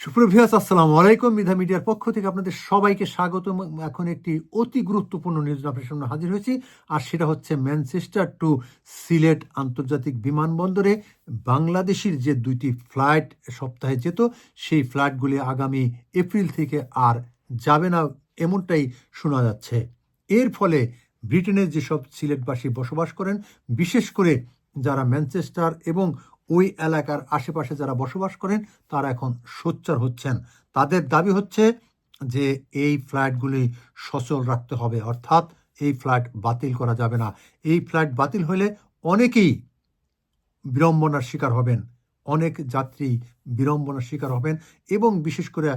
সুপ্রভিয়াস আসসালামু আলাইকুম। মিধা মিডিয়ার পক্ষ থেকে আপনাদের সবাইকে স্বাগত। এখন একটি অতি গুরুত্বপূর্ণ নিউজ আপনার সামনে হাজির হয়েছি, আর সেটা হচ্ছে ম্যানচেস্টার টু সিলেট আন্তর্জাতিক বিমানবন্দরে বাংলাদেশের যে দুইটি ফ্লাইট সপ্তাহে যেত, সেই ফ্লাইটগুলি আগামী এপ্রিল থেকে আর যাবে না, এমনটাই শোনা যাচ্ছে। এর ফলে ব্রিটেনের যেসব সিলেটবাসী বসবাস করেন, বিশেষ করে যারা ম্যানচেস্টার এবং ওই এলাকার আশেপাশে যারা বসবাস করেন, তারা এখন সোচ্চার হচ্ছেন। তাদের দাবি হচ্ছে যে এই ফ্লাইটগুলি সচল রাখতে হবে, অর্থাৎ এই ফ্লাইট বাতিল করা যাবে না। এই ফ্লাইট বাতিল হলে অনেকেই বিড়ম্বনার শিকার হবেন, অনেক যাত্রী বিড়ম্বনার শিকার হবেন, এবং বিশেষ করে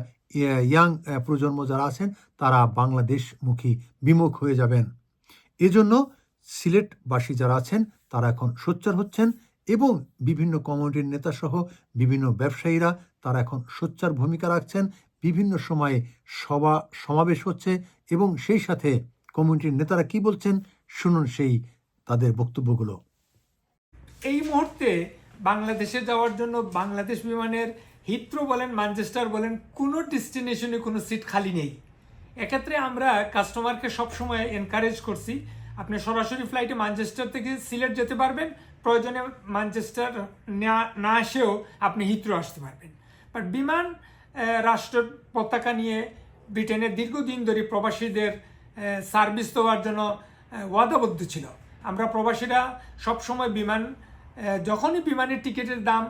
ইয়াং প্রজন্ম যারা আছেন তারা বাংলাদেশমুখী বিমুখ হয়ে যাবেন। এজন্য সিলেটবাসী যারা আছেন তারা এখন সোচ্চার হচ্ছেন, এবং বিভিন্ন কমিউনিটির নেতাসহ বিভিন্ন ব্যবসায়ীরা তারা এখন সোচ্চার ভূমিকা রাখছেন। বিভিন্ন সময়ে সমাবেশ হচ্ছে, এবং সেই সাথে কমিউনিটির নেতারা কি বলছেন শুনুন সেই তাদের বক্তব্যগুলো। এই মুহূর্তে বাংলাদেশে যাওয়ার জন্য বাংলাদেশ বিমানের হিথ্রো বলেন, ম্যানচেস্টার বলেন, কোনো ডেস্টিনেশনে কোনো সিট খালি নেই। এক্ষেত্রে আমরা কাস্টমারকে সবসময় এনকারেজ করছি, আপনি সরাসরি ফ্লাইটে ম্যানচেস্টার থেকে সিলেট যেতে পারবেন, প্রয়োজনে ম্যানচেস্টার না আসেও আপনি হিথ্রো আসতে পারবেন। বাট বিমান রাষ্ট্র পতাকা নিয়ে ব্রিটেনের দীর্ঘদিন ধরে প্রবাসীদের সার্ভিস দেওয়ার জন্য ওয়াদাবদ্ধ ছিল। আমরা প্রবাসীরা সবসময় যখনই বিমানের টিকিটের দাম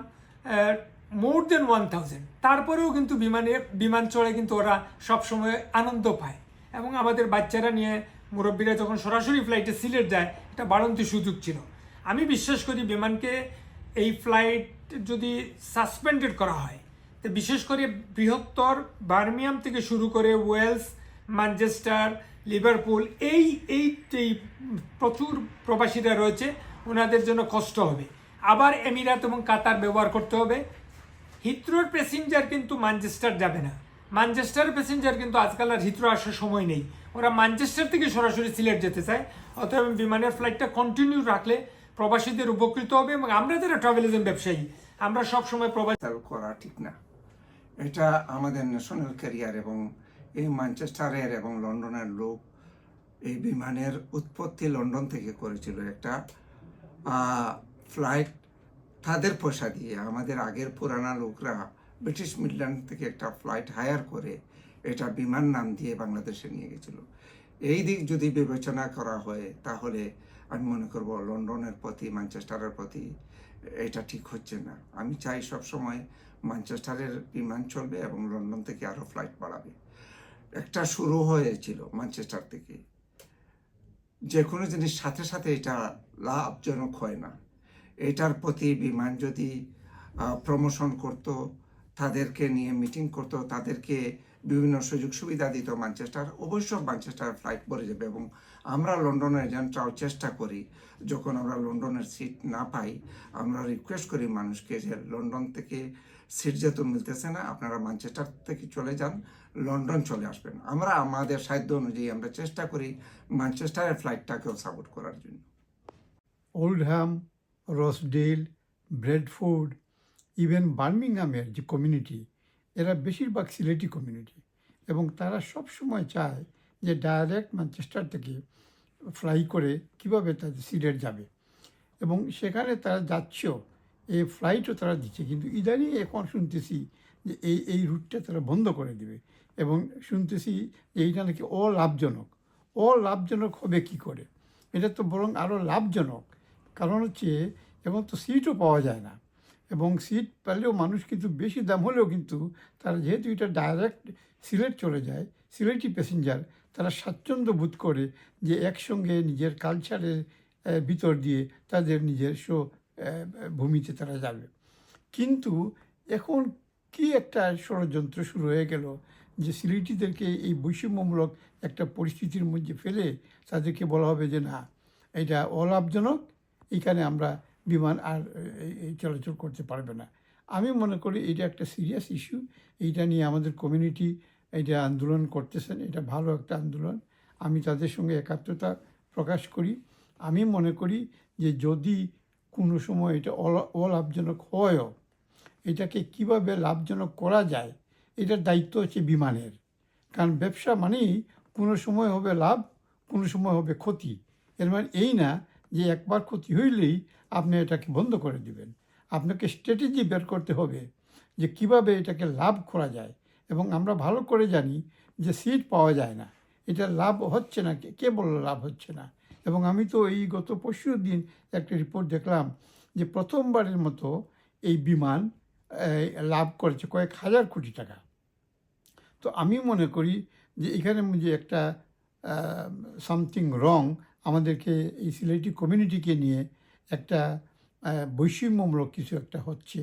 মোর দেন 1000, তারপরেও কিন্তু বিমান চড়ে কিন্তু ওরা সবসময় আনন্দ পায়, এবং আমাদের বাচ্চারা নিয়ে মুরব্বীরা যখন সরাসরি ফ্লাইটে সিলেট যায়, এটা বাড়ন্তি সুযোগ ছিল। আমি বিশ্বাস করি বিমানকে এই ফ্লাইট যদি সাসপেন্ডেড করা হয়, তো বিশেষ করে বৃহত্তর বার্মিয়াম থেকে শুরু করে ওয়েলস, ম্যানচেস্টার, লিভারপুল, এই প্রচুর প্রবাসীরা রয়েছে, ওনাদের জন্য কষ্ট হবে। আবার এমিরাত এবং কাতার ব্যবহার করতে হবে। হিথ্রোর প্যাসেঞ্জার কিন্তু ম্যানচেস্টার যাবে না, ম্যানচেস্টার প্যাসেঞ্জার কিন্তু আজকাল আর হিথ্রো আসার সময় নেই, ওরা ম্যানচেস্টার থেকে সরাসরি সিলেট যেতে চায়। অতএব বিমানের ফ্লাইটটা কন্টিনিউ রাখলে প্রবাসীদের উপকৃত হবে, এবং আমরা যারা ট্রাভেলিজম ব্যবসায়ী আমরা সবসময় প্রবাসী করা ঠিক না। এটা আমাদের ন্যাশনাল ক্যারিয়ার, এবং এই ম্যানচেস্টারের এবং লন্ডনের লোক এই বিমানের উৎপত্তি লন্ডন থেকে করেছিল। একটা ফ্লাইট তাদের পয়সা দিয়ে, আমাদের আগের পুরানা লোকরা ব্রিটিশ মিডল্যান্ড থেকে একটা ফ্লাইট হায়ার করে এটা বিমান নাম দিয়ে বাংলাদেশে নিয়ে গেছিল। এই দিক যদি বিবেচনা করা হয়, তাহলে আমি মনে করব লন্ডনের প্রতি, ম্যানচেস্টারের প্রতি এটা ঠিক হচ্ছে না। আমি চাই সবসময় ম্যানচেস্টারের বিমান চলবে এবং লন্ডন থেকে আরও ফ্লাইট বাড়াবে। একটা শুরু হয়েছিল ম্যানচেস্টার থেকে, যে কোনো জিনিস সাথে সাথে এটা লাভজনক হয় না। এটার প্রতি বিমান যদি প্রমোশন করত, তাদেরকে নিয়ে মিটিং করত, তাদেরকে বিভিন্ন সুযোগ সুবিধা দিত ম্যানচেস্টার, অবশ্য ম্যানচেস্টার ফ্লাইট ভরে যাবে। এবং আমরা লন্ডনের এজেন্টরাও চেষ্টা করি, যখন আমরা লন্ডনের সিট না পাই, আমরা রিকোয়েস্ট করি মানুষকে যে লন্ডন থেকে সিট যেহেতু মিলতেছে না, আপনারা ম্যানচেস্টার থেকে চলে যান, লন্ডন চলে আসবেন। আমরা আমাদের সাধ্য অনুযায়ী আমরা চেষ্টা করি ম্যানচেস্টারের ফ্লাইটটাকেও সাপোর্ট করার জন্য। ওল্ডহ্যাম, রসডেল, ব্রেডফোর্ড, ইভেন বার্মিংহামের যে কমিউনিটি, এরা বেশিরভাগ সিলেটি কমিউনিটি, এবং তারা সব সময় চায় যে ডাইরেক্ট ম্যানচেস্টার থেকে ফ্লাই করে কিভাবে তাদের সিলেট যাবে, এবং সেখানে তারা যাচ্ছেও, এই ফ্লাইটও তারা দিচ্ছে। কিন্তু ইদানিং এখন শুনতেছি যে এই রুটটা তারা বন্ধ করে দেবে, এবং শুনতেছি যে এইটা নাকি অলাভজনক হবে কি করে। এটা তো বরং আরও লাভজনক, কারণ হচ্ছে এখন তো সিটও পাওয়া যায় না, এবং সিট পেলেও মানুষ কিন্তু বেশি দাম হলেও কিন্তু তারা যেহেতু এটা ডাইরেক্ট সিলেট চলে যায়, সিলেটি প্যাসেঞ্জার, তারা স্বাচ্ছন্দ্য বোধ করে যে একসঙ্গে নিজের কালচারের ভিতর দিয়ে তাদের নিজস্ব ভূমিতে তারা যাবে। কিন্তু এখন কি একটা ষড়যন্ত্র শুরু হয়ে গেল যে সিলেটিদেরকে এই বৈষম্যমূলক একটা পরিস্থিতির মধ্যে ফেলে তাদেরকে বলা হবে যে না, এটা অলাভজনক, এখানে আমরা বিমান আর চলাচল করতে পারবে না। আমি মনে করি এটা একটা সিরিয়াস ইস্যু, এইটা নিয়ে আমাদের কমিউনিটি এটা আন্দোলন করতেছেন, এটা ভালো একটা আন্দোলন, আমি তাদের সঙ্গে একাত্মতা প্রকাশ করি। আমি মনে করি যে যদি কোনো সময় এটা অলাভজনক হয়ও, এটাকে কিভাবে লাভজনক করা যায় এটার দায়িত্ব হচ্ছে বিমানের। কারণ ব্যবসা মানেই কোনো সময় হবে লাভ, কোনো সময় হবে ক্ষতি। এর মানে এই না যে একবার ক্ষতি হইলেই আপনি এটাকে বন্ধ করে দিবেন। আপনাকে স্ট্র্যাটেজি বের করতে হবে যে কিভাবে এটাকে লাভ করা যায়। এবং আমরা ভালো করে জানি যে সিট পাওয়া যায় না, এটা লাভ হচ্ছে না। কে বললো লাভ হচ্ছে না? এবং আমি তো এই গত পরশু দিন একটা রিপোর্ট দেখলাম যে প্রথমবারের মতো এই বিমান লাভ করেছে কয়েক হাজার কোটি টাকা। তো আমি মনে করি যে এখানে যে একটা সামথিং রং, আমাদেরকে এই সিলেটি কমিউনিটিকে নিয়ে একটা বৈষম্যমূলক কিছু একটা হচ্ছে।